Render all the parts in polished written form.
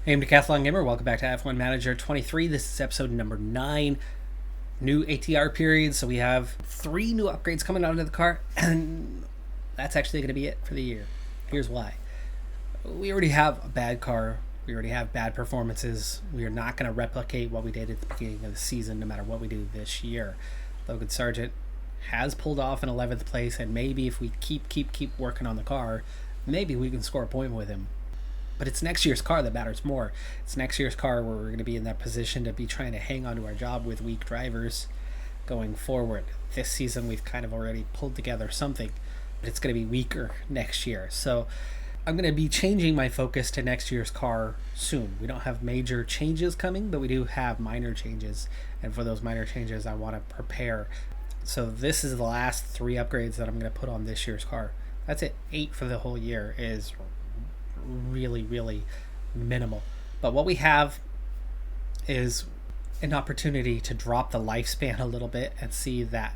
Hey, I'm Decathlon Gamer. Welcome back to F1 Manager 23. This is episode number 9. New ATR period. So we have 3 new upgrades coming out of the car. And that's actually going to be it for the year. Here's why. We already have a bad car. We already have bad performances. We are not going to replicate what we did at the beginning of the season, no matter what we do this year. Logan Sargent has pulled off an 11th place. And maybe if we keep working on the car, maybe we can score a point with him. But it's next year's car that matters more. It's next year's car where we're going to be in that position to be trying to hang on to our job with weak drivers going forward. This season we've kind of already pulled together something, but it's going to be weaker next year. So I'm going to be changing my focus to next year's car soon. We don't have major changes coming, but we do have minor changes. And for those minor changes, I want to prepare. So this is the last 3 upgrades that I'm going to put on this year's car. That's it. 8 for the whole year is really minimal. But what we have is an opportunity to drop the lifespan a little bit and see that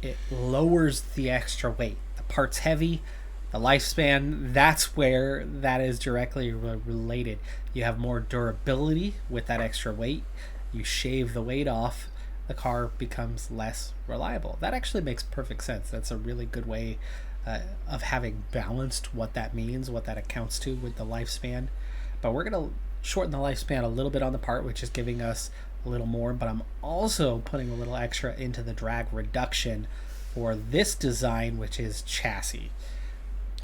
it lowers the extra weight. The part's heavy, the lifespan, that's where that is directly related. You have more durability with that extra weight. You shave the weight off, the car becomes less reliable. That actually makes perfect sense. That's a really good way of having balanced what that means, what that accounts to with the lifespan. But we're going to shorten the lifespan a little bit on the part, which is giving us a little more, but I'm also putting a little extra into the drag reduction for this design, which is chassis.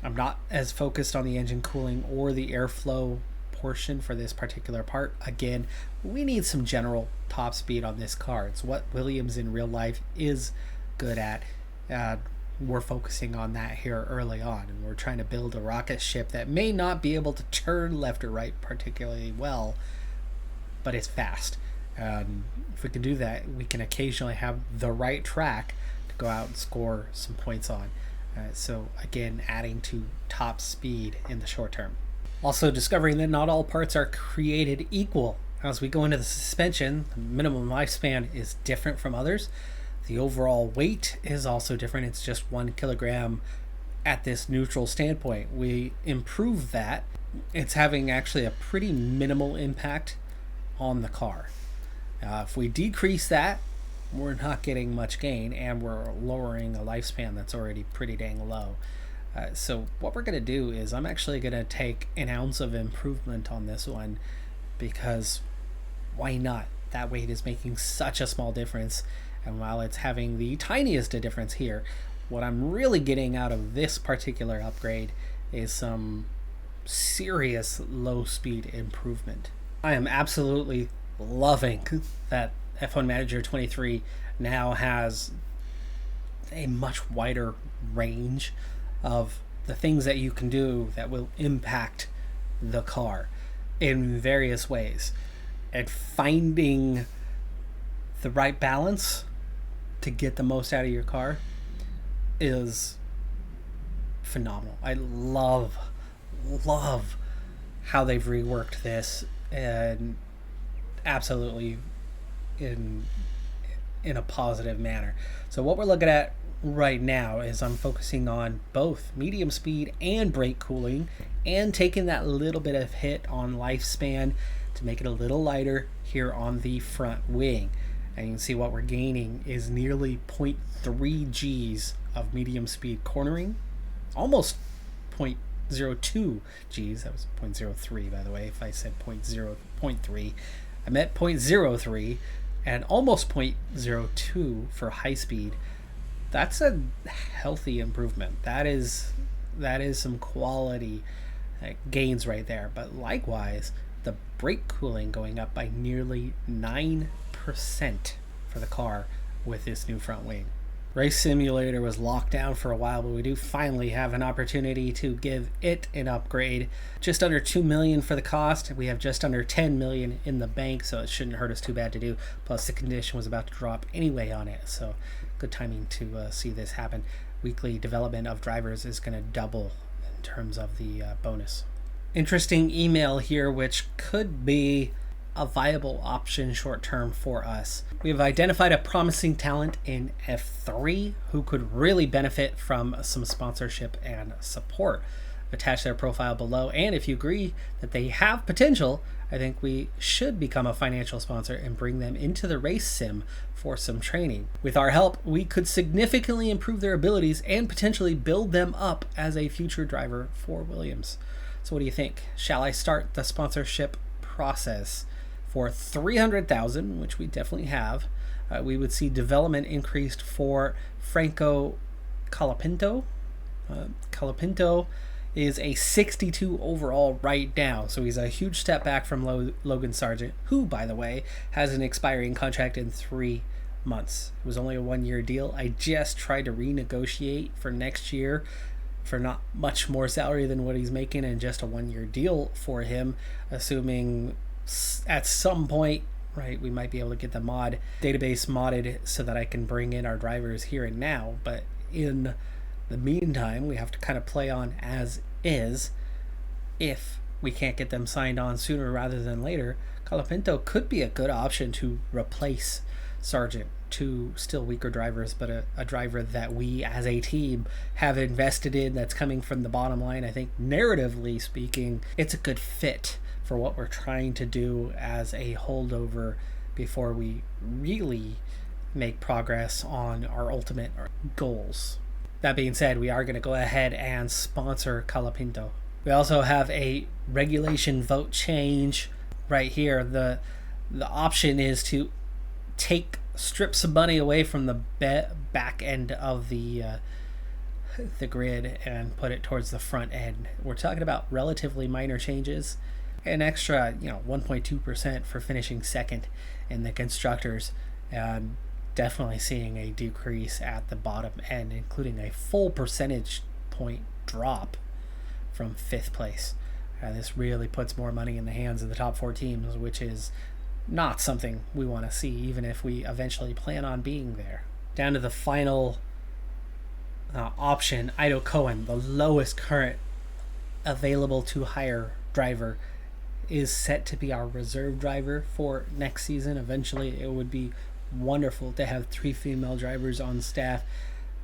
I'm not as focused on the engine cooling or the airflow portion for this particular part. Again, we need some general top speed on this car. It's what Williams in real life is good at. We're focusing on that here early on, and we're trying to build a rocket ship that may not be able to turn left or right particularly well, but it's fast. If we can do that, we can occasionally have the right track to go out and score some points on. So again, adding to top speed in the short term. Also discovering that not all parts are created equal. As we go into the suspension, the minimum lifespan is different from others. The overall weight is also different. It's just 1 kilogram at this neutral standpoint. We improve that. It's having actually a pretty minimal impact on the car. If we decrease that, we're not getting much gain, and we're lowering a lifespan that's already pretty dang low. So what we're going to do is I'm actually going to take an ounce of improvement on this one, because why not? That weight is making such a small difference. And while it's having the tiniest of difference here, what I'm really getting out of this particular upgrade is some serious low speed improvement. I am absolutely loving that F1 Manager 23 now has a much wider range of the things that you can do that will impact the car in various ways. And finding the right balance to get the most out of your car is phenomenal. I love how they've reworked this, and absolutely in a positive manner. So what we're looking at right now is I'm focusing on both medium speed and brake cooling, and taking that little bit of hit on lifespan to make it a little lighter here on the front wing. And you can see what we're gaining is nearly 0.3 Gs of medium speed cornering, almost 0.02 Gs. That was 0.03, by the way. If I said 0.3, I meant 0.03, and almost 0.02 for high speed. That's a healthy improvement. That is some quality gains right there. But likewise, the brake cooling going up by nearly 9% for the car with this new front wing. Race Simulator was locked down for a while, but we do finally have an opportunity to give it an upgrade. Just under $2 million for the cost. We have just under $10 million in the bank, so it shouldn't hurt us too bad to do. Plus the condition was about to drop anyway on it, so good timing to see this happen. Weekly development of drivers is going to double in terms of the bonus. Interesting email here, which could be a viable option short term for us. We have identified a promising talent in F3 who could really benefit from some sponsorship and support. attach their profile below. And if you agree that they have potential, I think we should become a financial sponsor and bring them into the race sim for some training. With our help, we could significantly improve their abilities and potentially build them up as a future driver for Williams. So what do you think? Shall I start the sponsorship process? For $300,000, which we definitely have, we would see development increased for Franco Colapinto. Colapinto is a 62 overall right now, so he's a huge step back from Logan Sargent, who, by the way, has an expiring contract in 3 months. It was only a 1-year deal. I just tried to renegotiate for next year for not much more salary than what he's making, and just a 1-year deal for him, assuming at some point, right, we might be able to get the mod database modded so that I can bring in our drivers here and now. But in the meantime, we have to kind of play on as is. If we can't get them signed on sooner rather than later, Colapinto could be a good option to replace Sargent. Two still weaker drivers, but a driver that we as a team have invested in, that's coming from the bottom line. I think narratively speaking, it's a good fit for what we're trying to do as a holdover before we really make progress on our ultimate goals. That being said, we are going to go ahead and sponsor Colapinto. We also have a regulation vote change right here. The option is to strip some money away from the back end of the grid and put it towards the front end. We're talking about relatively minor changes. An extra, 1.2% for finishing second in the constructors, and definitely seeing a decrease at the bottom end, including a full percentage point drop from 5th place. This really puts more money in the hands of the top 4 teams, which is not something we want to see, even if we eventually plan on being there. Down to the final option, Ido Cohen, the lowest current available to hire driver, is set to be our reserve driver for next season. Eventually, it would be wonderful to have 3 female drivers on staff,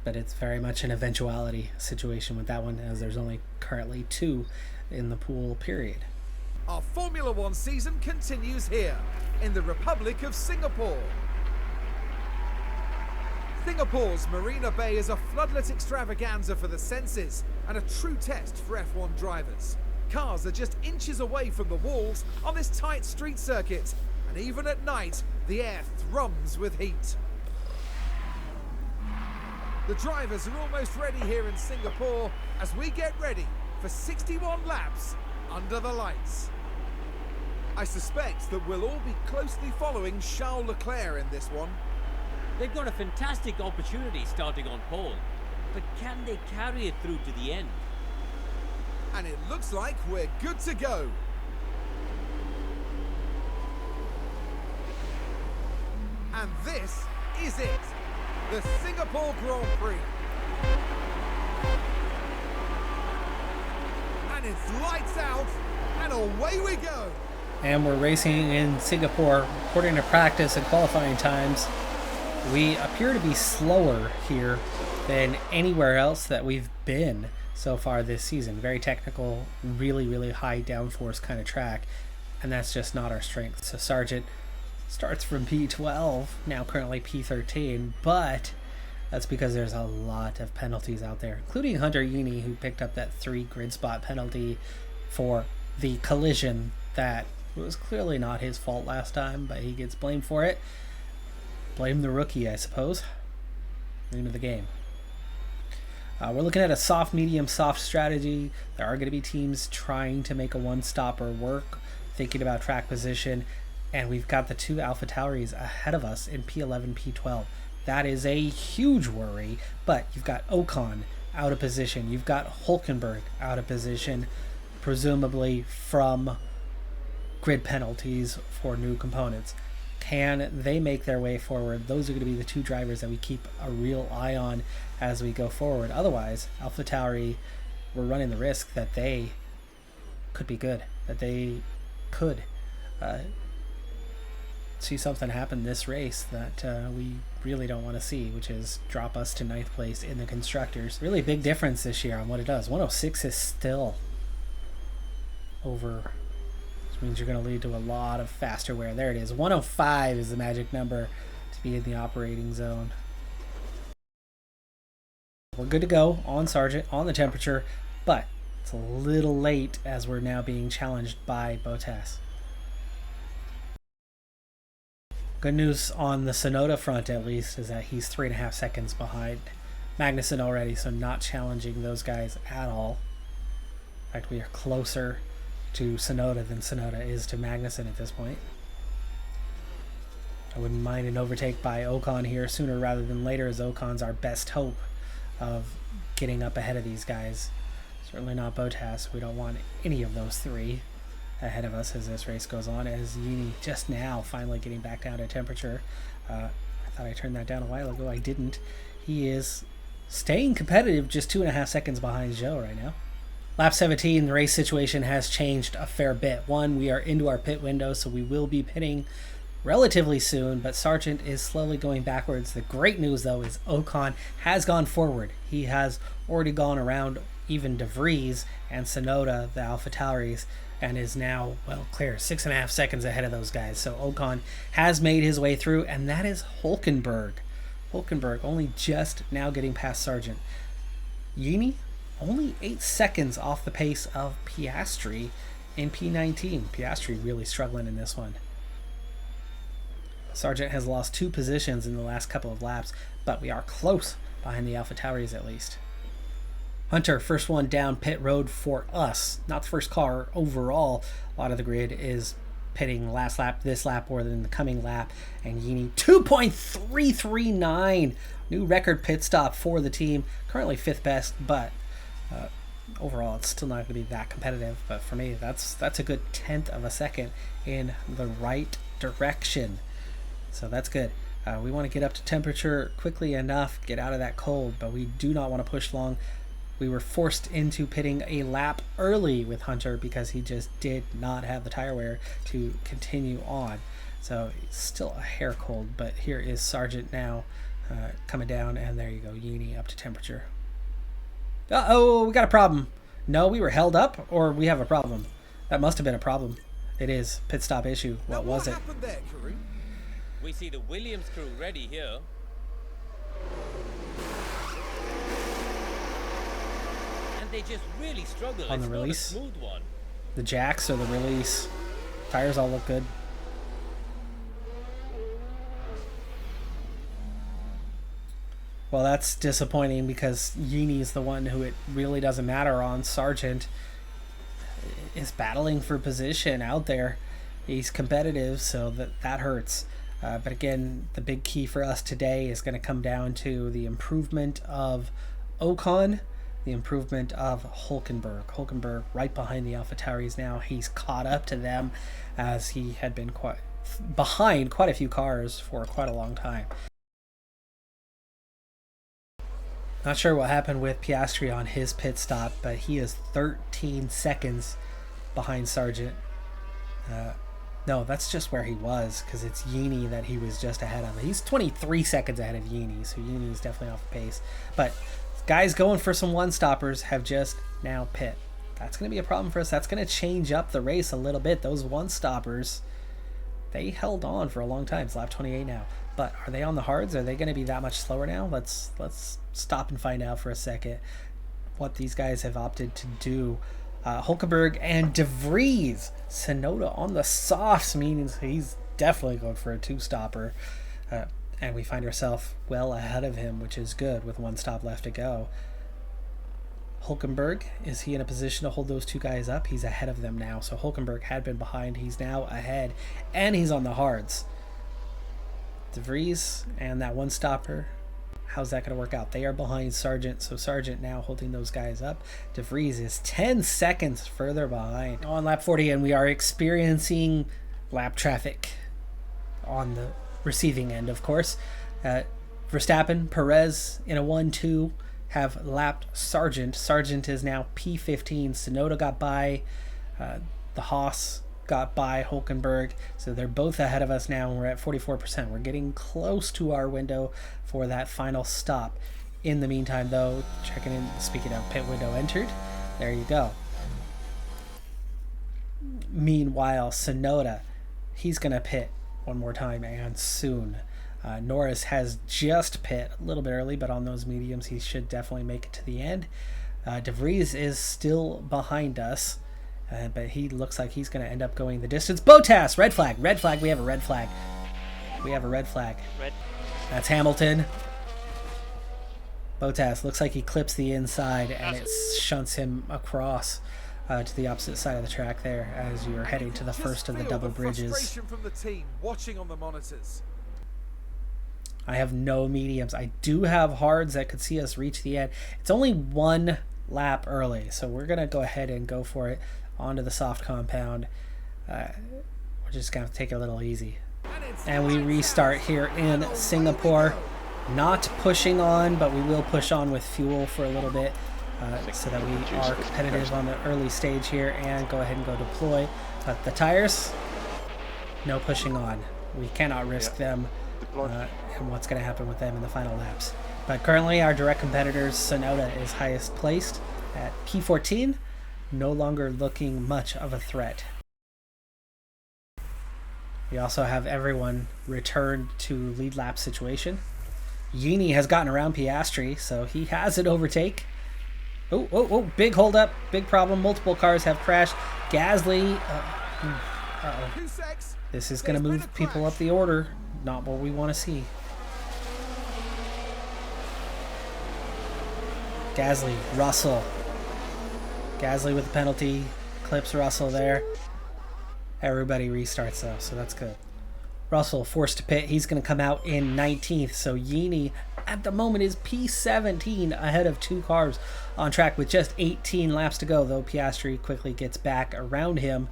but it's very much an eventuality situation with that one, as there's only currently 2 in the pool period. Our Formula One season continues here, in the Republic of Singapore. Singapore's Marina Bay is a floodlit extravaganza for the senses and a true test for F1 drivers. Cars are just inches away from the walls on this tight street circuit, and even at night, the air thrums with heat. The drivers are almost ready here in Singapore as we get ready for 61 laps under the lights. I suspect that we'll all be closely following Charles Leclerc in this one. They've got a fantastic opportunity starting on pole, but can they carry it through to the end? And it looks like we're good to go. And this is it, the Singapore Grand Prix. And it's lights out, and away we go. And we're racing in Singapore. According to practice and qualifying times, we appear to be slower here than anywhere else that we've been so far this season. Very technical, really, really high downforce kind of track, and that's just not our strength. So Sargent starts from P12, now currently P13, but that's because there's a lot of penalties out there, including Hunter Yeany, who picked up that 3 grid spot penalty for the collision that was clearly not his fault last time, but he gets blamed for it. Blame the rookie, I suppose. Name of the game. We're looking at a soft, medium, soft strategy. There are going to be teams trying to make a one-stopper work, thinking about track position, and we've got the 2 AlphaTauris ahead of us in P11, P12. That is a huge worry, but you've got Ocon out of position. You've got Hülkenberg out of position, presumably from grid penalties for new components. Can they make their way forward? Those are going to be the 2 drivers that we keep a real eye on as we go forward. Otherwise, AlphaTauri, we're running the risk that they could be good, that they could see something happen this race that we really don't want to see, which is drop us to 9th place in the Constructors. Really big difference this year on what it does. 106 is still over, which means you're going to lead to a lot of faster wear. There it is. 105 is the magic number to be in the operating zone. We're good to go on Sargent, on the temperature, but it's a little late as we're now being challenged by Bottas. Good news on the Tsunoda front, at least, is that he's 3.5 seconds behind Magnussen already, so not challenging those guys at all. In fact, we are closer to Tsunoda than Tsunoda is to Magnussen at this point. I wouldn't mind an overtake by Ocon here sooner rather than later, as Ocon's our best hope of getting up ahead of these guys. Certainly not Bottas. We don't want any of those three ahead of us as this race goes on, as Yeany just now finally getting back down to temperature. I thought I turned that down a while ago. I didn't. He is staying competitive, just 2.5 seconds behind Joe right now. Lap 17, the race situation has changed a fair bit. One, we are into our pit window, so we will be pitting relatively soon, but Sargent is slowly going backwards. The great news, though, is Ocon has gone forward. He has already gone around even De Vries and Tsunoda, the AlphaTauris, and is now, well, clear, 6.5 seconds ahead of those guys. So Ocon has made his way through, and that is Hulkenberg. Hulkenberg only just now getting past Sargent. Yeany only 8 seconds off the pace of Piastri in P19. Piastri really struggling in this one. Sargent has lost 2 positions in the last couple of laps, but we are close behind the AlphaTauris at least. Hunter, first one down pit road for us. Not the first car overall. A lot of the grid is pitting last lap, this lap, or in the coming lap. And Yeany, 2.339. New record pit stop for the team. Currently 5th best, but overall it's still not going to be that competitive. But for me, that's a good 1/10 of a second in the right direction. So that's good. We want to get up to temperature quickly enough, get out of that cold, but we do not want to push long. We were forced into pitting a lap early with Hunter because he just did not have the tire wear to continue on. So it's still a hair cold, but here is Sargent now coming down, and there you go, Yeany up to temperature. Uh-oh, we got a problem. No, we were held up, or we have a problem. That must have been a problem. It is. Pit stop issue. What was it? Happened there, Kareem? We see the Williams crew ready here. And they just really struggle. On the it's release. Not a smooth one. The jacks or the release. Tires all look good. Well, that's disappointing because Yeany is the one who it really doesn't matter on. Sargent is battling for position out there. He's competitive, so that hurts. But again, the big key for us today is going to come down to the improvement of Ocon, the improvement of Hulkenberg. Hulkenberg right behind the AlphaTauris now. He's caught up to them as he had been behind quite a few cars for quite a long time. Not sure what happened with Piastri on his pit stop, but he is 13 seconds behind Sargent. No, that's just where he was, because it's Yeany that he was just ahead of. He's 23 seconds ahead of Yeany, so Yeany is definitely off the pace. But guys going for some one-stoppers have just now pit. That's going to be a problem for us. That's going to change up the race a little bit. Those one-stoppers, they held on for a long time. It's lap 28 now. But are they on the hards? Are they going to be that much slower now? Let's stop and find out for a second what these guys have opted to do. Hulkenberg and De Vries. Tsunoda on the softs means he's definitely going for a 2-stopper. And we find ourselves well ahead of him, which is good with 1 stop left to go. Hulkenberg, is he in a position to hold those 2 guys up? He's ahead of them now. So Hulkenberg had been behind. He's now ahead. And he's on the hards. De Vries and that 1-stopper. How's that going to work out? They are behind Sargent, so Sargent now holding those guys up. De Vries is 10 seconds further behind. On lap 40, and we are experiencing lap traffic on the receiving end, of course. Verstappen, Perez in a 1-2 have lapped Sargent. Sargent is now P15. Tsunoda got by the Haas got by Hulkenberg, so they're both ahead of us now, and we're at 44%. We're getting close to our window for that final stop. In the meantime, though, checking in, speaking of pit window entered, there you go. Meanwhile, Tsunoda, he's going to pit one more time, and soon. Norris has just pit a little bit early, but on those mediums, he should definitely make it to the end. De Vries is still behind us, but he looks like he's going to end up going the distance. Bottas, red flag, red flag. We have a red flag. We have a red flag. Red. That's Hamilton. Bottas looks like he clips the inside, and it shunts him across to the opposite side of the track there as you're heading to the first of the double bridges. Frustration from the team watching on the monitors. I have no mediums. I do have hards that could see us reach the end. It's only one lap early, so we're going to go ahead and go for it onto the soft compound. We're just going to take it a little easy. And we restart here in Singapore. Not pushing on, but we will push on with fuel for a little bit so that we are competitive on the early stage here and go ahead and go deploy. But the tires, no pushing on. We cannot risk them and what's going to happen with them in the final laps. But currently our direct competitors, Tsunoda is highest placed at P14, no longer looking much of a threat. We also have everyone returned to lead lap situation. Yeany has gotten around Piastri, so he has an overtake. Oh, big hold up, big problem. Multiple cars have crashed. Gasly, this is going to move people up the order. Not what we want to see. Gasly, Russell. Gasly with the penalty, clips Russell there. Everybody restarts though, so that's good. Russell forced to pit. He's going to come out in 19th. So Yeany at the moment is P17 ahead of two cars on track with just 18 laps to go, though Piastri quickly gets back around him.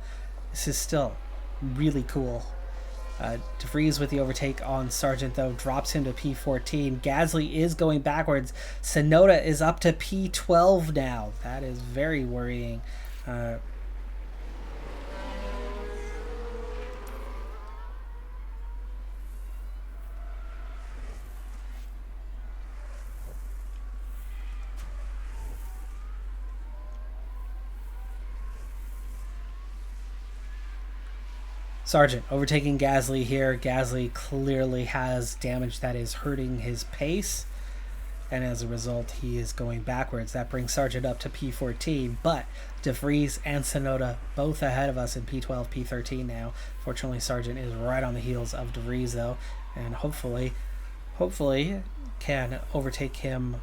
This is still really cool. De Vries with the overtake on Sargent, though, drops him to P14. Gasly is going backwards. Tsunoda is up to P12 now. That is very worrying. Sargent overtaking Gasly here. Gasly clearly has damage that is hurting his pace, and as a result he is going backwards. That brings Sargent up to P14, but De Vries and Tsunoda both ahead of us in P12, P13 now. Fortunately, Sargent is right on the heels of De Vries though, and hopefully can overtake him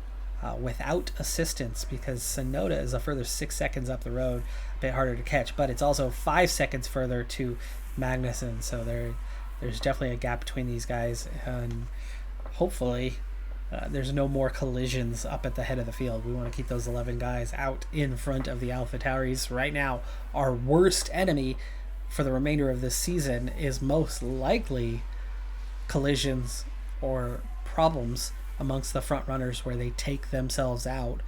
without assistance, because Tsunoda is a further 6 seconds up the road, a bit harder to catch, but it's also 5 seconds further to Magnussen, so there's definitely a gap between these guys, and hopefully there's no more collisions up at the head of the field. We want to keep those 11 guys out in front of the AlphaTauris. Right now, our worst enemy for the remainder of this season is most likely collisions or problems amongst the front runners where they take themselves out,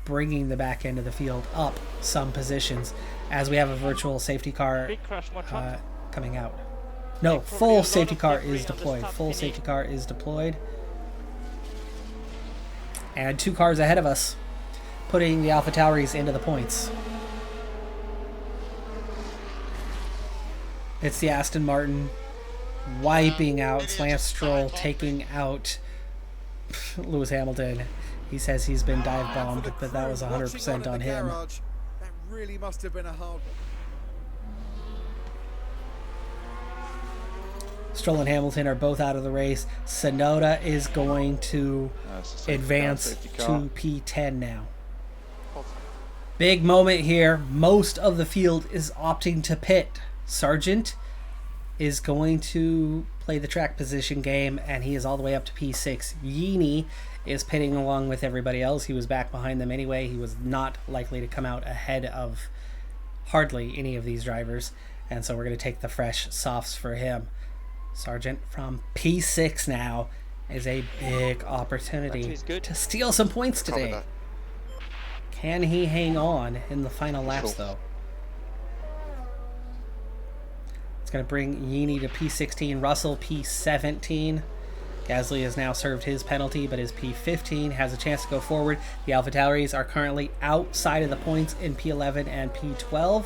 bringing the back end of the field up some positions, as we have a virtual safety car coming out. No, full safety car is deployed. Full safety car is deployed. And 2 cars ahead of us, putting the AlphaTauris into the points. It's the Aston Martin wiping out Lance Stroll, taking out Lewis Hamilton. He says he's been dive bombed, but that was 100% on him. That really must have been a hard one. Stroll and Hamilton are both out of the race. Tsunoda is going to advance to P10 now. Big moment here. Most of the field is opting to pit. Sargent is going to play the track position game, and he is all the way up to P6. Yeany is pitting along with everybody else. He was back behind them anyway. He was not likely to come out ahead of hardly any of these drivers, and so we're going to take the fresh softs for him. Sargent from P6 now is a big opportunity to steal some points today. Can he hang on in the final laps, though? It's going to bring Yeany to P16, Russell P17. Gasly has now served his penalty, but his P15 has a chance to go forward. The AlphaTauris are currently outside of the points in P11 and P12.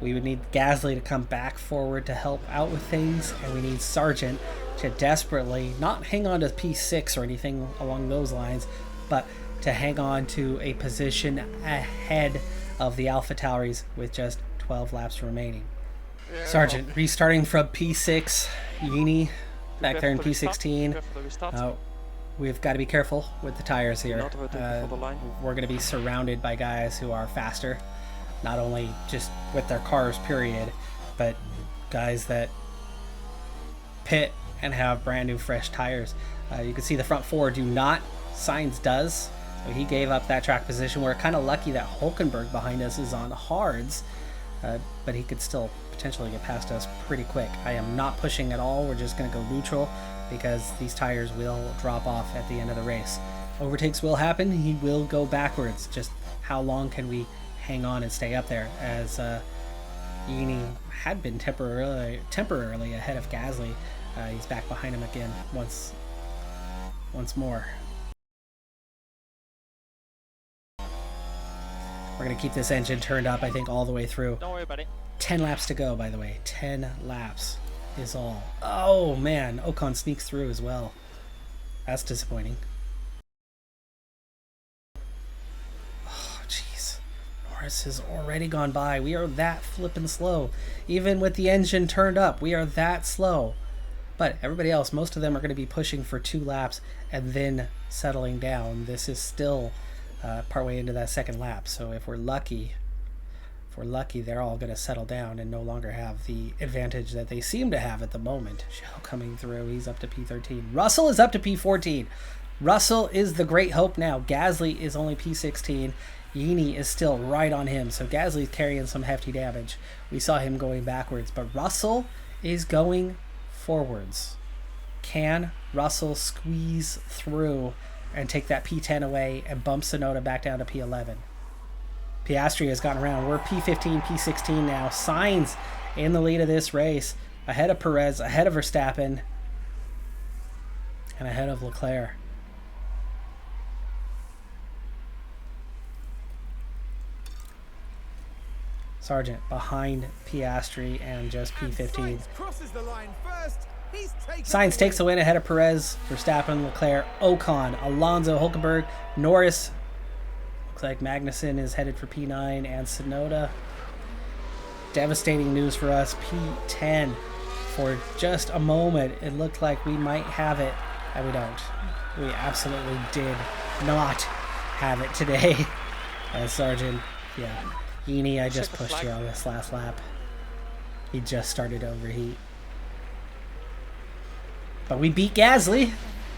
We would need Gasly to come back forward to help out with things, and we need Sargent to desperately not hang on to P6 or anything along those lines, but to hang on to a position ahead of the AlphaTauris with just 12 laps remaining. Sargent restarting from P6, Yeany back there in P16. We've got to be careful with the tires here. We're going to be surrounded by guys who are faster, not only just with their cars, period, but guys that pit and have brand new fresh tires. You can see the front four do not. Sainz does. So he gave up that track position. We're kind of lucky that Hulkenberg behind us is on hards, but he could still potentially get past us pretty quick. I am not pushing at all. We're just going to go neutral because these tires will drop off at the end of the race. Overtakes will happen. He will go backwards. Just how long can we hang on and stay up there, as Yeany had been temporarily ahead of Gasly. He's back behind him again once more. We're going to keep this engine turned up, I think, all the way through. Don't worry about it. 10 laps to go, by the way. 10 laps is all. Oh, man. Ocon sneaks through as well. That's disappointing. Oh, jeez. Norris has already gone by. We are that flippin' slow. Even with the engine turned up, we are that slow. But everybody else, most of them are going to be pushing for 2 laps and then settling down. This is still partway into that second lap. So if we're lucky, they're all going to settle down and no longer have the advantage that they seem to have at the moment. Shell coming through. He's up to P13. Russell is up to P14. Russell is the great hope now. Gasly is only P16. Yeany is still right on him. So Gasly's carrying some hefty damage. We saw him going backwards, but Russell is going forwards. Can Russell squeeze through and take that P10 away and bump Tsunoda back down to P11? Piastri has gotten around. We're P15, P16 now. Sainz in the lead of this race, ahead of Perez, ahead of Verstappen, and ahead of Leclerc. Sargent behind Piastri and just P15. Sainz takes the win ahead of Perez, Verstappen, Leclerc, Ocon, Alonso, Hulkenberg, Norris. Looks like Magnussen is headed for P9 and Tsunoda. Devastating news for us. P10. For just a moment, it looked like we might have it, and we don't. We absolutely did not have it today. Sargent, yeah. Yeany, I just pushed you on this last lap. He just started to overheat. But we beat Gasly.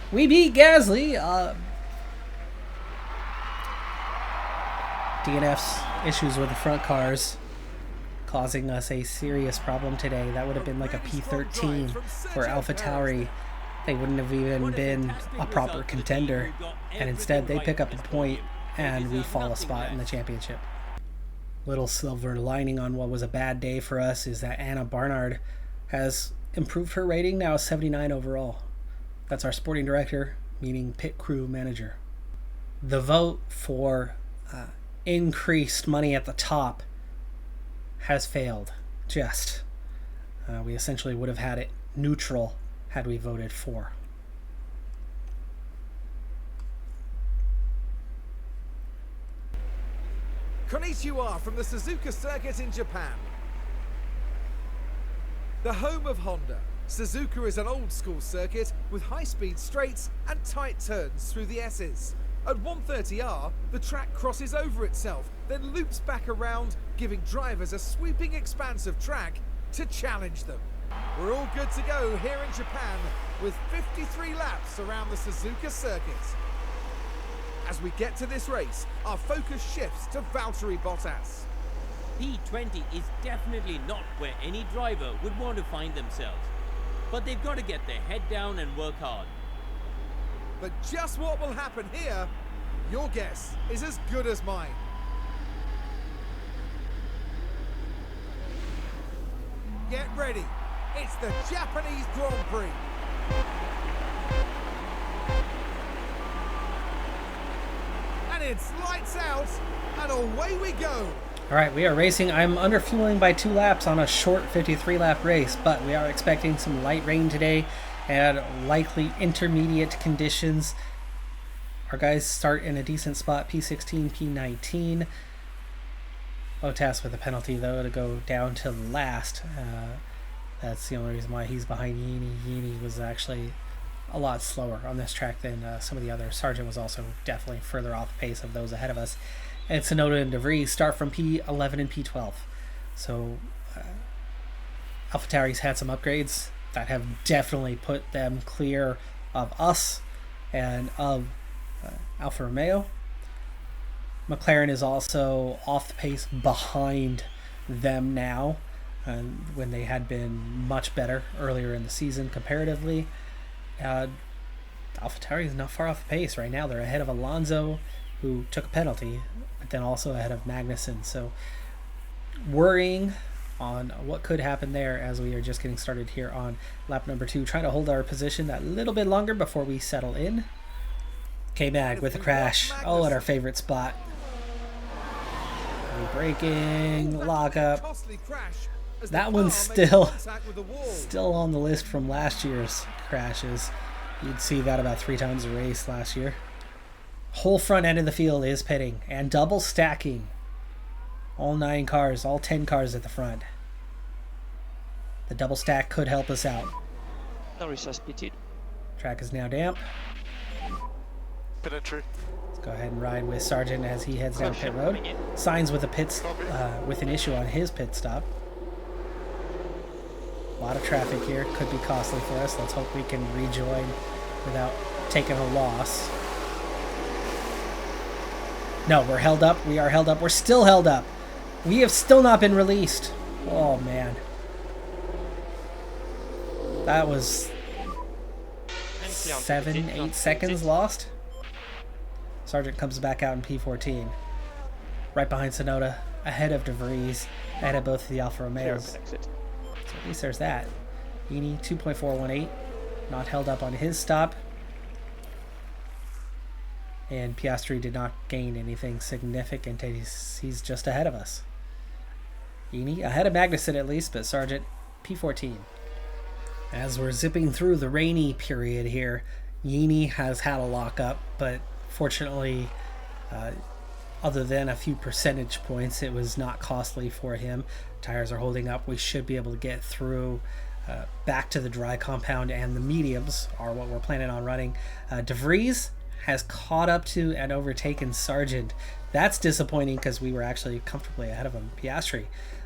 We beat Gasly. DNF's issues with the front cars causing us a serious problem today. That would have been like a P13 for AlphaTauri. They wouldn't have even been a proper contender. And instead they pick up a point and we fall a spot in the championship. Little silver lining on what was a bad day for us is that Anna Barnard has improved her rating, now 79 overall. That's our sporting director, meaning pit crew manager. The vote for increased money at the top has failed. We essentially would have had it neutral had we voted for. Konnichiwa from the Suzuka circuit in Japan. The home of Honda, Suzuka is an old-school circuit with high-speed straights and tight turns through the S's. At 130R, the track crosses over itself, then loops back around, giving drivers a sweeping expanse of track to challenge them. We're all good to go here in Japan with 53 laps around the Suzuka circuit. As we get to this race, our focus shifts to Valtteri Bottas. P20 is definitely not where any driver would want to find themselves. But they've got to get their head down and work hard. But just what will happen here, your guess is as good as mine. Get ready. It's the Japanese Grand Prix. And it's lights out, and away we go. All right, we are racing. I'm under fueling by 2 laps on a short 53-lap race, but we are expecting some light rain today and likely intermediate conditions. Our guys start in a decent spot, P16, P19. Otas with a penalty, though, to go down to last. That's the only reason why he's behind Yeany. Yeany was actually a lot slower on this track than some of the others. Sargent was also definitely further off the pace of those ahead of us. And Tsunoda and De Vries start from P11 and P12. So AlphaTauri's had some upgrades that have definitely put them clear of us and of Alfa Romeo. McLaren is also off the pace behind them now, when they had been much better earlier in the season comparatively. AlphaTauri is not far off the pace right now. They're ahead of Alonso, who took a penalty, but then also ahead of Magnussen. So worrying on what could happen there as we are just getting started here on lap number 2, trying to hold our position that little bit longer before we settle in. K-Mag with a crash. Oh, at our favorite spot. Braking, lockup. That one's still on the list from last year's crashes. You'd see that about 3 times a race last year. Whole front end of the field is pitting and double stacking. All 9 cars, all 10 cars at the front. The double stack could help us out. Norris has pitted. Track is now damp. Pit entry. Let's go ahead and ride with Sargent as he heads down pit road. Signs with with an issue on his pit stop. A lot of traffic here. Could be costly for us. Let's hope we can rejoin without taking a loss. No, we're held up. We are held up. We're still held up. We have still not been released. Oh, man. That was 7, 8 seconds lost. Sargent comes back out in P14. Right behind Tsunoda. Ahead of De Vries. Ahead of both of the Alfa Romeos. So at least there's that. Yeany, 2.418. Not held up on his stop. And Piastri did not gain anything significant. He's just ahead of us. Yeany ahead of Magnussen at least, but Sargent P14. As we're zipping through the rainy period here, Yeany has had a lockup, but fortunately, other than a few percentage points, it was not costly for him. Tires are holding up. We should be able to get through back to the dry compound, and the mediums are what we're planning on running. De Vries has caught up to and overtaken Sargent. That's disappointing because we were actually comfortably ahead of him. Piastri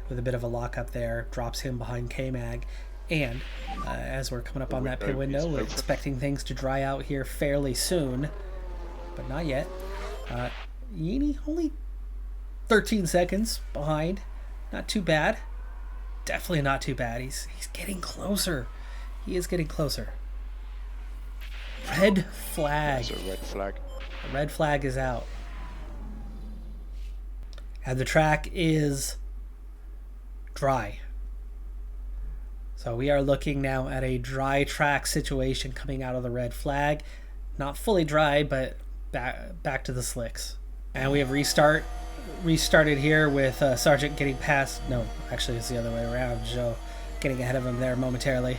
with a bit of a lockup there drops him behind K-Mag. And as we're coming up on that pit window, we're expecting things to dry out here fairly soon, but not yet. Yeany only 13 seconds behind. Not too bad. Definitely not too bad. He's getting closer. He is getting closer. Red flag. There's a red flag. The red flag is out. And the track is dry. So we are looking now at a dry track situation coming out of the red flag. Not fully dry, but back to the slicks. And we have restarted here with Sargent getting past. No, actually it's the other way around. Joe getting ahead of him there momentarily.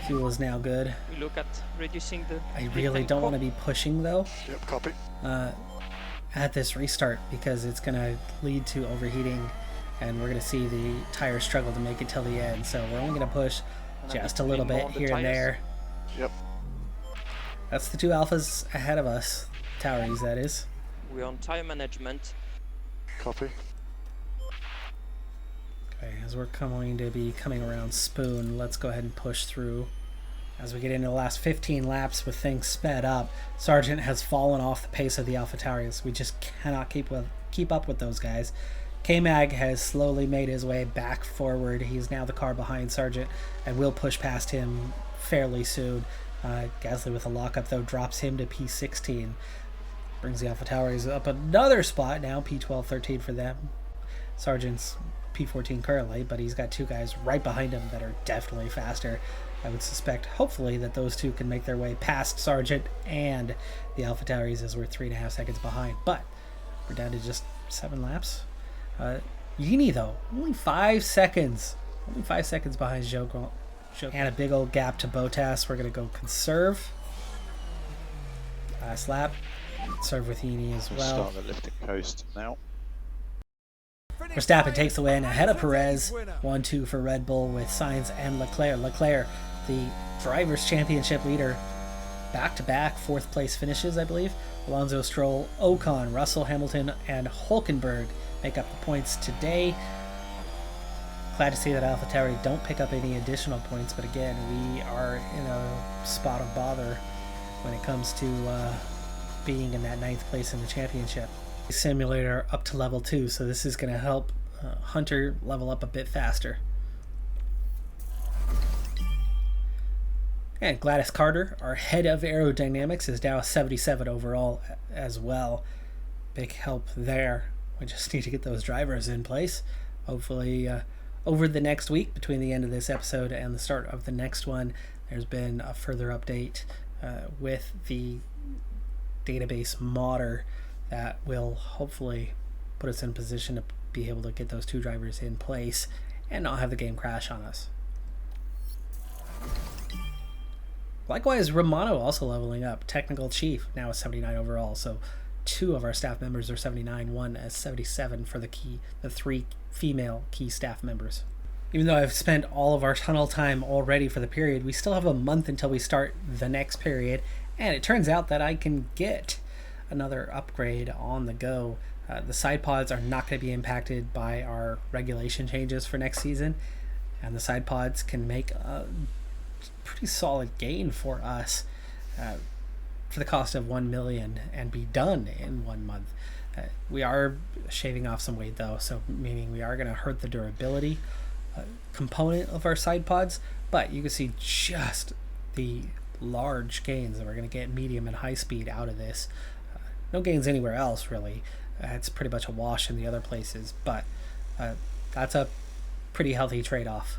Fuel is now good. We look at reducing the... I really don't want to be pushing though. Yep, copy. At this restart, because it's going to lead to overheating and we're going to see the tires struggle to make it till the end. So we're only going to push just a little bit here and there. Yep. That's the 2 Alphas ahead of us. Tauris, that is. We're on tire management. Copy. Okay, as we're going to be coming around Spoon, let's go ahead and push through. As we get into the last 15 laps with things sped up, Sargent has fallen off the pace of the AlphaTauris. We just cannot keep up with those guys. K-Mag has slowly made his way back forward. He's now the car behind Sargent and will push past him fairly soon. Gasly with a lockup, though, drops him to P16. Brings the AlphaTauris up another spot now, P12, 13 for them. Sargent's P14 currently, but he's got two guys right behind him that are definitely faster. I would suspect, hopefully, that those two can make their way past Sargent and the AlphaTauris, as we're 3.5 seconds behind. But we're down to just 7 laps. Yeany, though, only 5 seconds. Only 5 seconds behind Joe. And a big old gap to Bottas. We're going to go conserve. Last lap. Serve with Yeany as well. Start the lifting coast now. Verstappen takes the win ahead of Perez. 1-2 for Red Bull with Sainz and Leclerc. Leclerc, the Drivers' Championship leader, back-to-back 4th place finishes, I believe. Alonso, Stroll, Ocon, Russell, Hamilton, and Hülkenberg make up the points today. Glad to see that AlphaTauri don't pick up any additional points, but again, we are in a spot of bother when it comes to being in that 9th place in the championship. Simulator up to level 2, so this is going to help Hunter level up a bit faster. And Gladys Carter, our head of aerodynamics, is now 77 overall as well. Big help there. We just need to get those drivers in place. Hopefully over the next week, between the end of this episode and the start of the next one, there's been a further update with the database modder that will hopefully put us in a position to be able to get those 2 drivers in place and not have the game crash on us. Likewise, Romano also leveling up. Technical Chief now is 79 overall, so 2 of our staff members are 79, 1 as 77 for the 3 female key staff members. Even though I've spent all of our tunnel time already for the period, we still have a month until we start the next period, and it turns out that I can get another upgrade on the go. The side pods are not going to be impacted by our regulation changes for next season, and the side pods can make a pretty solid gain for us for the cost of 1 million and be done in 1 month. We are shaving off some weight though, so meaning we are going to hurt the durability component of our side pods, but you can see just the large gains that we're going to get medium and high speed out of this. No gains anywhere else really. It's pretty much a wash in the other places, but that's a pretty healthy trade-off.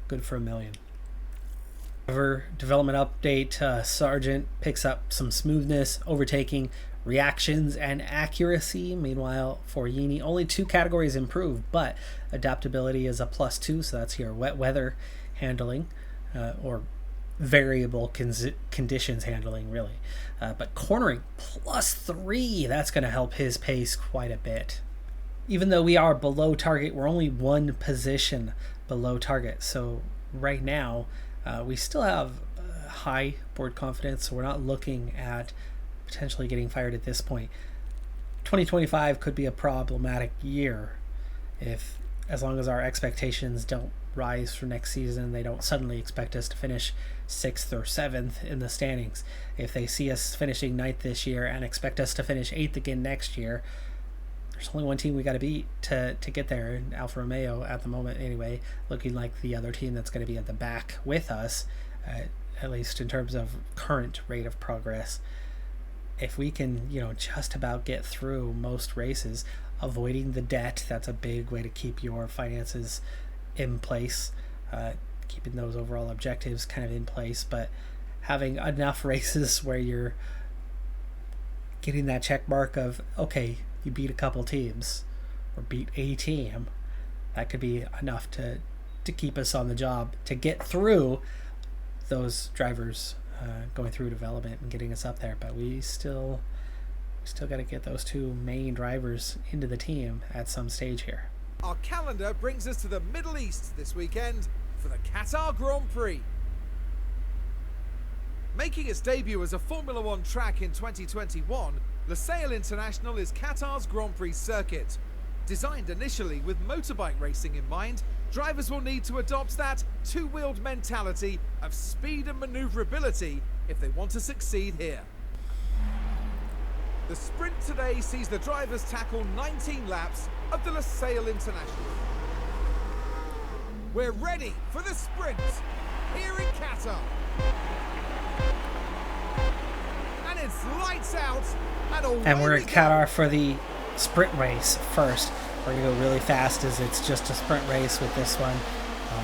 Good for 1 million. However, development update, Sargent picks up some smoothness, overtaking, reactions, and accuracy. Meanwhile, for Yeany, only 2 categories improved, but adaptability is a +2, so that's your wet weather handling, or variable conditions handling, really. But cornering, +3, that's going to help his pace quite a bit. Even though we are below target, we're only 1 position below target, so right now, we still have high board confidence, so we're not looking at potentially getting fired at this point. 2025 could be a problematic year if, as long as our expectations don't rise for next season, they don't suddenly expect us to finish 6th or 7th in the standings. If they see us finishing 9th this year and expect us to finish 8th again next year, there's only one team we got to beat to get there, and Alfa Romeo at the moment anyway, looking like the other team that's going to be at the back with us, at least in terms of current rate of progress. If we can, just about get through most races, avoiding the debt, that's a big way to keep your finances in place, keeping those overall objectives kind of in place, but having enough races where you're getting that check mark of, okay, you beat a couple teams or beat a team, that could be enough to keep us on the job, to get through those drivers going through development and getting us up there. But we still got to get those 2 main drivers into the team at some stage here. Our calendar brings us to the Middle East this weekend for the Qatar Grand Prix. Making its debut as a Formula One track in 2021, Lusail International is Qatar's Grand Prix circuit. Designed initially with motorbike racing in mind, drivers will need to adopt that 2-wheeled mentality of speed and maneuverability if they want to succeed here. The sprint today sees the drivers tackle 19 laps of the Lusail International. We're ready for the sprint here in Qatar. And it's lights out and away And we're we at go. Qatar for the sprint race first. We're going to go really fast as it's just a sprint race with this one.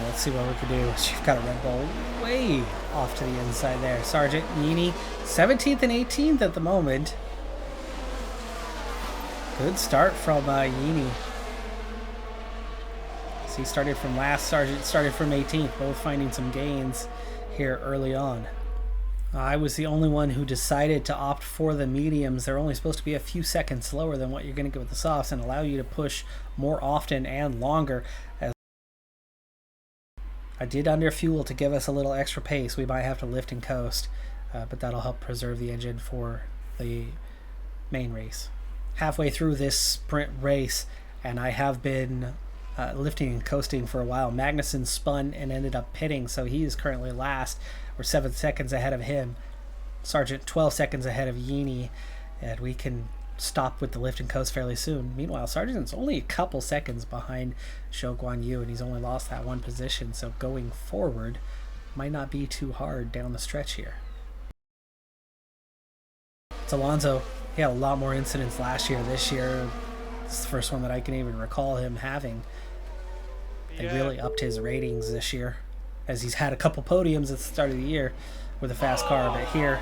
Let's see what we can do. You've got a Red Bull way off to the inside there. Sergeant Yeany, 17th and 18th at the moment. Good start from Yeany. So he started from last, Sergeant started from 18th, both finding some gains here early on. I was the only one who decided to opt for the mediums. They're only supposed to be a few seconds slower than what you're going to get with the softs and allow you to push more often and longer. As I did under fuel to give us a little extra pace. We might have to lift and coast, but that'll help preserve the engine for the main race. Halfway through this sprint race, and I have been lifting and coasting for a while. Magnussen spun and ended up pitting, so he is currently last. We're 7 seconds ahead of him. Sergeant 12 seconds ahead of Yeany, and we can stop with the lift and coast fairly soon. Meanwhile, Sergeant's only a couple seconds behind Zhou Guanyu, and he's only lost that one position, so going forward might not be too hard down the stretch here. It's Alonso. He had a lot more incidents last year. This year, it's the first one that I can even recall him having. They really upped his ratings this year, as he's had a couple podiums at the start of the year with a fast car, but here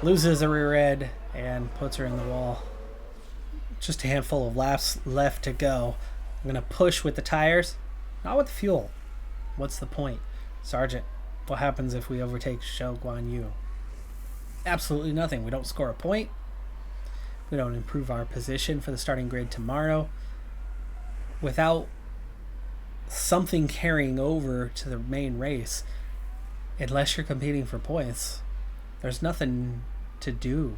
loses a rear end and puts her in the wall. Just a handful of laps left to go. I'm going to push with the tires, not with the fuel. What's the point? Sergeant, what happens if we overtake Zhou Guanyu? Absolutely nothing. We don't score a point. We don't improve our position for the starting grid tomorrow. Without something carrying over to the main race, unless you're competing for points, there's nothing to do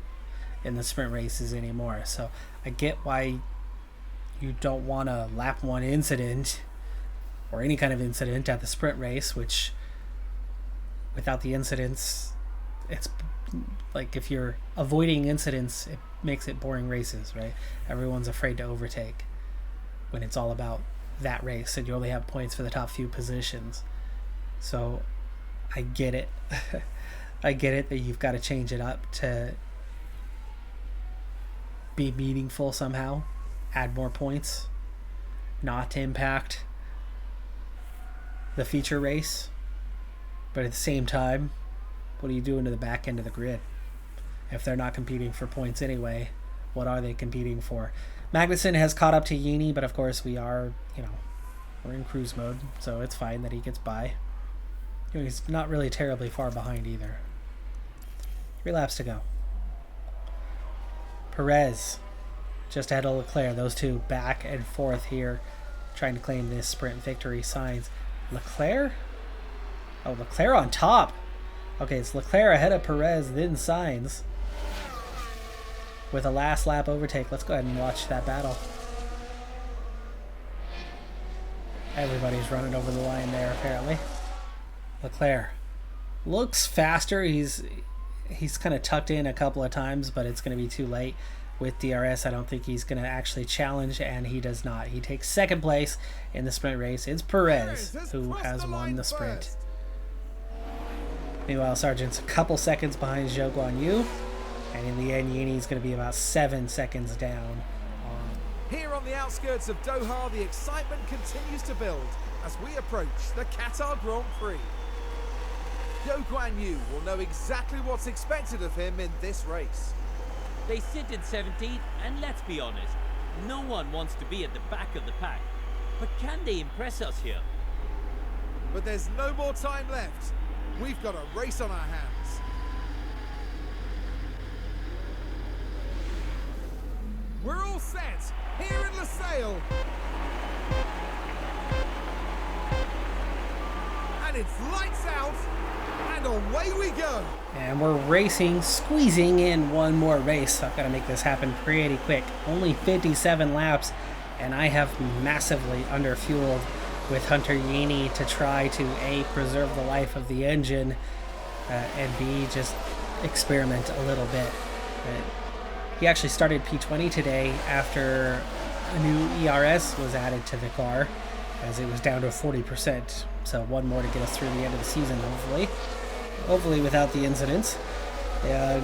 in the sprint races anymore. So I get why you don't want a lap one incident or any kind of incident at the sprint race, which without the incidents, it's like if you're avoiding incidents, it makes it boring races, right? Everyone's afraid to overtake when it's all about that race and you only have points for the top few positions. So I get it. I get it that you've got to change it up to be meaningful somehow, add more points, not to impact the feature race. But at the same time, what are you doing to the back end of the grid? If they're not competing for points anyway, what are they competing for? Magnussen has caught up to Yeany, but of course we are, we're in cruise mode, so it's fine that he gets by. He's not really terribly far behind either. 3 laps to go. Perez just ahead of Leclerc. Those two back and forth here, trying to claim this sprint victory. Signs. Leclerc? Oh, Leclerc on top. Okay, it's Leclerc ahead of Perez, then Sainz. With a last lap overtake. Let's go ahead and watch that battle. Everybody's running over the line there, apparently. Leclerc looks faster. He's kind of tucked in a couple of times, but it's going to be too late. With DRS, I don't think he's going to actually challenge, and he does not. He takes second place in the sprint race. It's Perez who has won the sprint. Meanwhile, Sargent's a couple seconds behind Zhou Guanyu, and in the end, Yeany's going to be about 7 seconds down. Here on the outskirts of Doha, the excitement continues to build as we approach the Qatar Grand Prix. Zhou Guanyu will know exactly what's expected of him in this race. They sit in 17th, and let's be honest, no one wants to be at the back of the pack. But can they impress us here? But there's no more time left. We've got a race on our hands. We're all set here in Lusail. And it's lights out, and away we go. And we're racing, squeezing in one more race. I've got to make this happen pretty quick. Only 57 laps, and I have massively underfueled with Hunter Yeany to try to A, preserve the life of the engine, and B, just experiment a little bit. He actually started P20 today after a new ERS was added to the car, as it was down to 40%. So one more to get us through the end of the season, hopefully. Hopefully without the incidents. And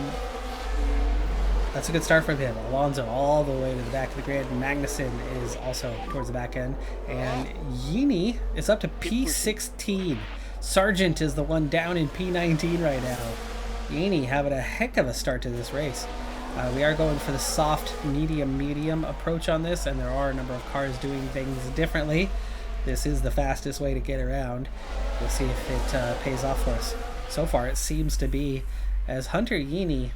That's a good start from him. Alonso all the way to the back of the grid. Magnussen is also towards the back end. And Yeany is up to P16. Sargent is the one down in P19 right now. Yeany having a heck of a start to this race. We are going for the soft, medium approach on this, and there are a number of cars doing things differently. This is the fastest way to get around. We'll see if it pays off for us. So far, it seems to be, as Hunter Yeany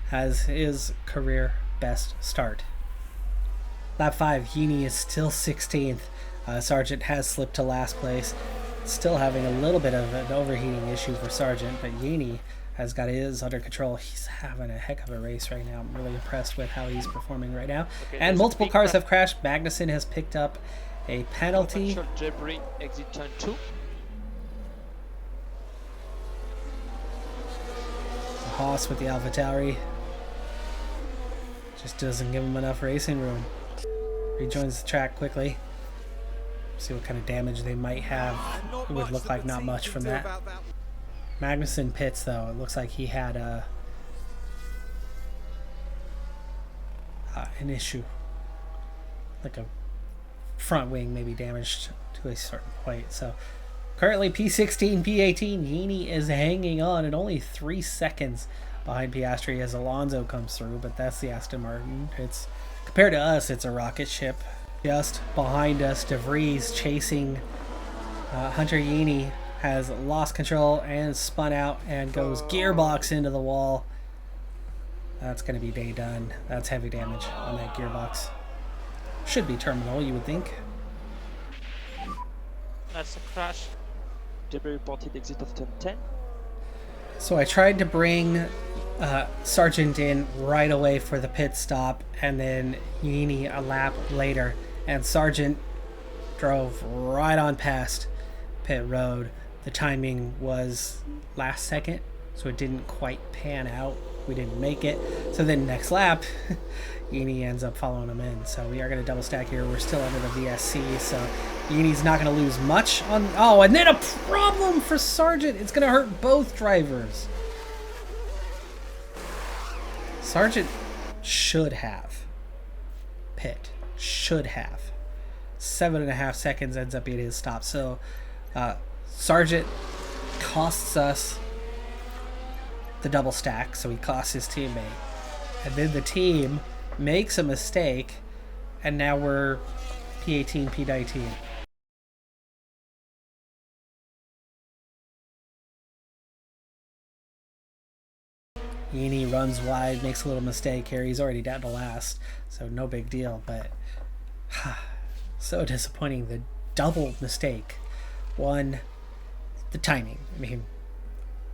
has his career best start. Lap 5, Yeany is still 16th. Sargent has slipped to last place. Still having a little bit of an overheating issue for Sargent, but Yeany has got his under control. He's having a heck of a race right now. I'm really impressed with how he's performing right now. Okay, and multiple cars have crashed. Magnussen has picked up a penalty. Potential debris, exit turn 2. Haas with the AlphaTauri just doesn't give him enough racing room. Rejoins the track quickly. See what kind of damage they might have. It would look like not much from that. Magnussen pits though. It looks like he had an issue, like a front wing maybe damaged to a certain point. So currently P16, P18. Yeany is hanging on and only 3 seconds behind Piastri as Alonso comes through, but that's the Aston Martin. It's compared to us, it's a rocket ship. Just behind us, De Vries chasing Hunter Yeany has lost control and spun out and goes gearbox into the wall. That's going to be day done. That's heavy damage on that gearbox. Should be terminal, you would think. That's a crash. Debris reported exit of turn 10. So I tried to bring Sargent in right away for the pit stop, and then Yeany a lap later, and Sargent drove right on past pit road. The timing was last second, so it didn't quite pan out. We didn't make it. So then next lap, Yeany ends up following him in. So we are going to double stack here. We're still under the VSC, so Yeany's not going to lose much on... Oh, and then a problem for Sargent. It's going to hurt both drivers. Sargent should have pit. Should have. 7.5 seconds ends up being his stop. So Sargent costs us the double stack, so he costs his teammate. And then the team makes a mistake, and now we're P18, P19. Yeany runs wide, makes a little mistake here. He's already down to last, so no big deal, but so disappointing. The double mistake. One, the timing. I mean,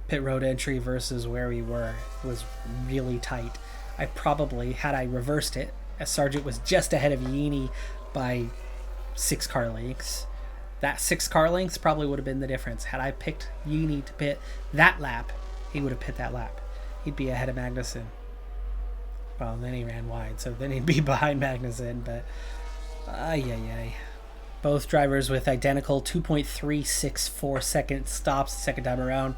pit road entry versus where we were was really tight. I probably, had I reversed it, as Sargent was just ahead of Yeany by 6 car lengths, that 6 car lengths probably would have been the difference. Had I picked Yeany to pit that lap, he would have pit that lap. He'd be ahead of Magnussen. Well, then he ran wide, so then he'd be behind Magnussen, but ay. Both drivers with identical 2.364 second stops the second time around.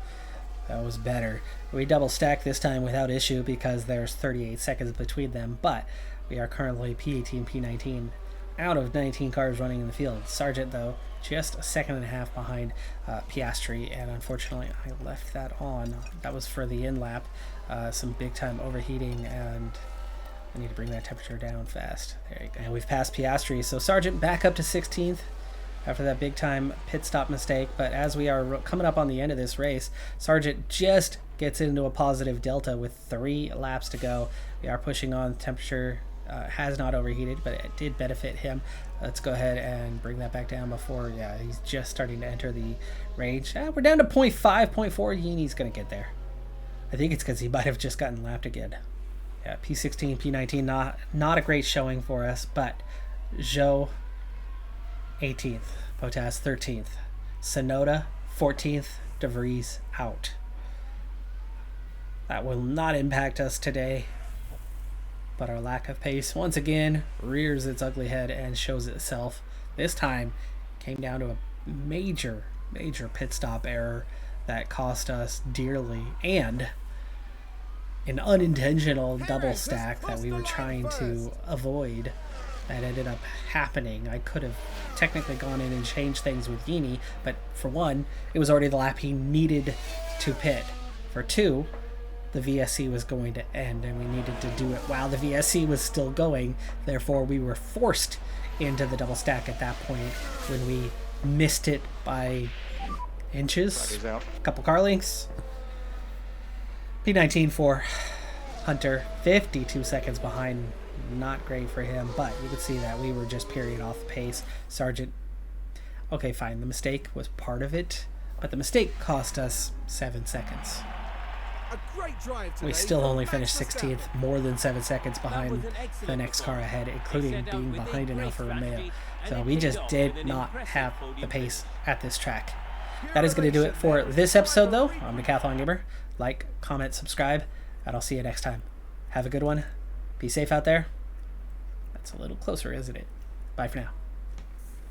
That was better. We double stacked this time without issue because there's 38 seconds between them, but we are currently P18, P19 out of 19 cars running in the field. Sargent, though, just a second and a half behind Piastri, and unfortunately I left that on. That was for the in lap. Some big time overheating, and I need to bring that temperature down fast. There you go. And we've passed Piastri, so Sargent back up to 16th after that big time pit stop mistake. But as we are coming up on the end of this race, Sargent just gets into a positive delta with 3 laps to go. We are pushing on. Temperature has not overheated, but it did benefit him. Let's go ahead and bring that back down before, he's just starting to enter the range. We're down to 0.5, 0.4. Yeany's going to get there. I think it's because he might have just gotten lapped again. Yeah, P16, P19, not a great showing for us, but Zhou 18th, Bottas 13th, Sonoda 14th, De Vries out. That will not impact us today, but our lack of pace once again rears its ugly head and shows itself. This time came down to a major pit stop error that cost us dearly, and an unintentional double stack that we were trying to avoid that ended up happening. I could have technically gone in and changed things with Yeany, but for one, it was already the lap he needed to pit. For two, the VSC was going to end and we needed to do it while the VSC was still going. Therefore, we were forced into the double stack at that point when we missed it by inches, a couple car lengths. P19 for Hunter, 52 seconds behind. Not great for him, but you could see that we were just period off the pace. Sargent, okay, fine, the mistake was part of it, but the mistake cost us 7 seconds. A great drive today We still from only Max finished Verstappen. 16th, more than 7 seconds behind was an excellent the next car ahead, including They set out being with a behind an great Alfa Romeo. strategy, and So they we paid just off did with an not impressive have the podium pace finish. at this track. That is going to do it for this episode, though. I'm Decathlon Gamer. Like, comment, subscribe, and I'll see you next time. Have a good one. Be safe out there. That's a little closer, isn't it? Bye for now.